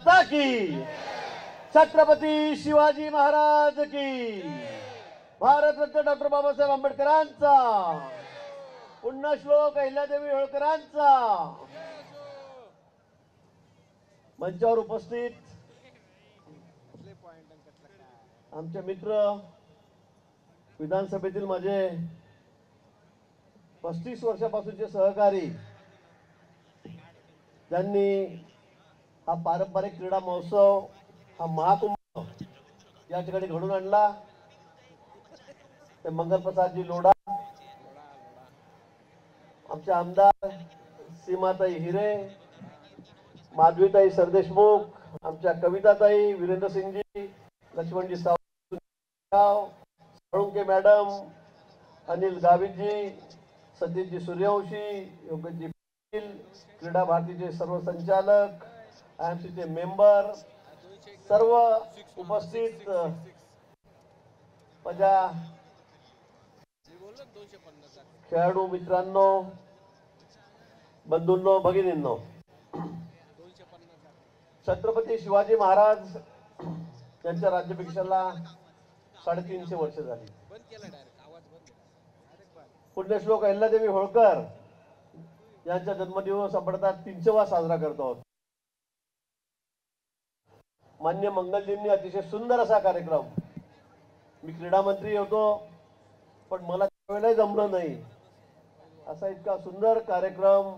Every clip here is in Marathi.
माता की, छत्रपती शिवाजी महाराज की, भारतरत्न डॉक्टर बाबासाहेब आंबेडकरांचा, पुण्यश्लोक अहिल्यादेवी होळकरांचा, मंचावर उपस्थित आमचे मित्र, विधानसभेतील माझे 35 वर्षापासूनचे सहकारी, ज्यांनी हा पारंपरिक क्रीडा महोत्सव, हा महाकुंभ या ठिकाणी घडून आणला, ते मंगलप्रसादजी लोढा, आमचे आमदार सीमाताई हिरे, माधवीताई सरदेशमुख, आमच्या कविताताई, वीरेंद्रसिंगजी, लक्ष्मणजी साळुंके मॅडम, अनिल गावितजी, सतीशजी सूर्यवंशी, योगेशजी पाटील, क्रीडा भारतीचे सर्व संचालक, आयएमसीचे मेंबर, सर्व उपस्थित माझ्या खेळाडू मित्रांनो, बंधूंनो, भगिनींनो, छत्रपती शिवाजी महाराज यांच्या राज्याभिषेकाला 350 वर्ष झाली. पुण्यश्लोक अहिल्यादेवी होळकर यांचा जन्मदिवस आपण 300वा साजरा करतो आहोत. मान्य मंगलजींनी अतिशय सुंदर असा कार्यक्रम, मी क्रीडा मंत्री होतो पण मला त्यावेळेला जमलं नाही, असा इतका सुंदर कार्यक्रम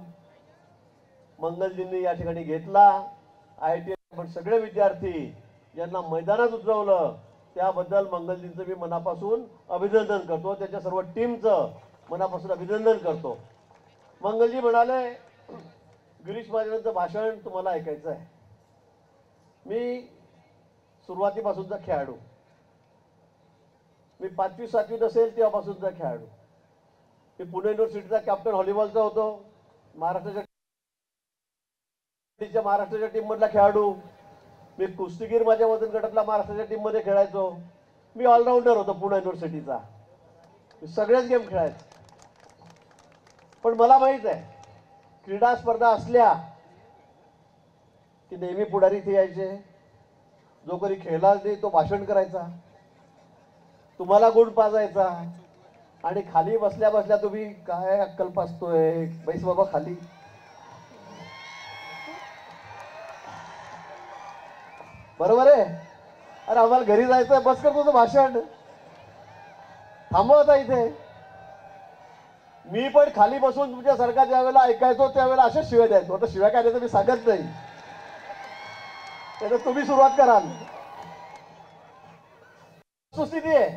मंगलजींनी या ठिकाणी घेतला. IIT आपण सगळे विद्यार्थी ज्यांना मैदानात उतरवलं त्याबद्दल मंगलजींचं मी मनापासून अभिनंदन करतो, त्याच्या सर्व टीमचं मनापासून अभिनंदन करतो. मंगलजी म्हणाले, गिरीश महाजनांचं भाषण तुम्हाला ऐकायचं आहे. मी सुरुवातीपासूनचा खेळाडू, मी 5वी 7वी नसेल तेव्हापासूनचा खेळाडू. मी पुणे युनिव्हर्सिटीचा कॅप्टन व्हॉलीबॉलचा होतो, महाराष्ट्राच्या टीम मधला खेळाडू. मी कुस्तीगीर माझ्या वजन गटातला महाराष्ट्राच्या टीम मध्ये खेळायचो. मी ऑलराऊंडर होतो पुणे युनिव्हर्सिटीचा, मी सगळेच गेम खेळायचो. पण मला माहित आहे, क्रीडा स्पर्धा असल्या की नेहमी पुढारी इथे यायचे. जो कधी खेळला नाही तो भाषण करायचा, तुम्हाला गुण पाजायचा, आणि खाली बसल्या बसल्या तुम्ही काय अक्कल पाजतोय, बैस बाबा खाली. बरोबर आहे. अरे आम्हाला घरी जायचंय, बस कर तुझं भाषण, थांबव आता इथे. मी पण खाली बसून तुमच्यासारखा ज्या वेळेला ऐकायचो त्यावेळेला अशाच शिव्या द्यायचो. आता शिव्या काय द्यायचं मी सांगत नाही, तर तुम्ही सुरुवात कराल. सुस्थिती आहे.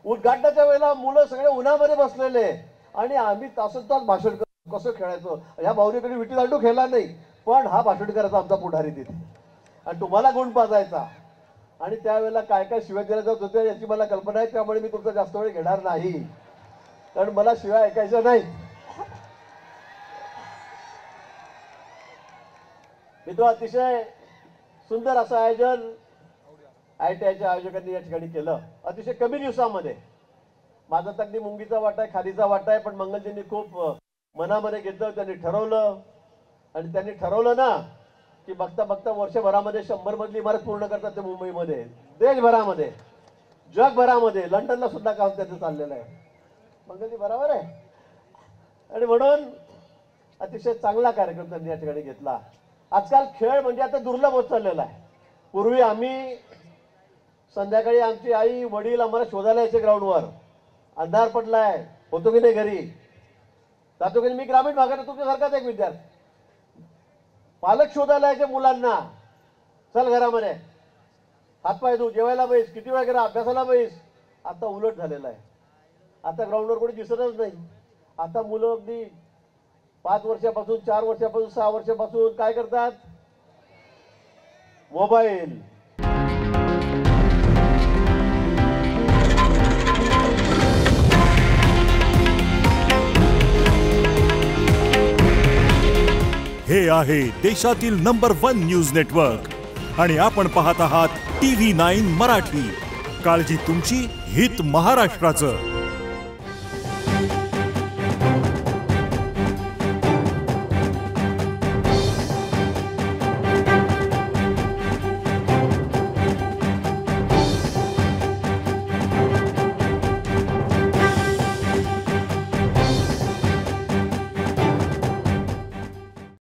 उद्घाटनाच्या वेळेला मुलं सगळे उन्हामध्ये बसलेले आणि आम्ही तासन तास भाषण कसं खेळायचो. ह्या भाऊने कधी विटी दांडू खेळला नाही, पण हा भाषण करायचा आमचा पुढारी तिथे, आणि तुम्हाला गुण पाजायचा. आणि त्यावेळेला काय काय शिव्या दिल्या जात होत्या याची मला कल्पना आहे, त्यामुळे मी तुमचा जास्त वेळ घेणार नाही, कारण मला शिव्या ऐकायच्या नाही. मित्र, अतिशय सुंदर असं आयोजन IITच्या आयोजकांनी या ठिकाणी केलं अतिशय कमी दिवसामध्ये. माझा तर अगदी मुंगीचा वाटा आहे, खालीचा वाटा आहे, पण मंगलजींनी खूप मनामध्ये घेतलं. त्यांनी ठरवलं, आणि त्यांनी ठरवलं ना की बघता बघता वर्षभरामध्ये 100 मजली इमारत पूर्ण करतात ते मुंबईमध्ये, देशभरामध्ये, जगभरामध्ये, लंडनला सुद्धा काम त्याचं चाललेलं आहे. मंगलजी बरोबर आहे. आणि म्हणून अतिशय चांगला कार्यक्रम त्यांनी या ठिकाणी घेतला. आजकाल खेळ म्हणजे आता दुर्लभ होत चाललेला आहे. पूर्वी आम्ही संध्याकाळी आमची आई वडील आम्हाला शोधायला यायचे ग्राउंडवर, अंधार पडलाय, होतो की नाही घरी, जातो की नाही. मी ग्रामीण भागात तुमच्यासारखाच एक विद्यार्थी, पालक शोधायला यायचे मुलांना, चल घरामध्ये, हातपाय धू, जेवायला बैस, किती वेळ करा, अभ्यासाला बैस. आता उलट झालेलं आहे. आता ग्राउंडवर कोणी दिसतच नाही. आता मुलं अगदी 5 वर्षापासून, 4 वर्षापासून, 6 वर्षापासून काय करतात, मोबाईल. हे आहे देशातील नंबर 1 न्यूज नेटवर्क आणि आपण पाहत आहात TV9 मराठी. काळजी तुमची, हित महाराष्ट्राचं.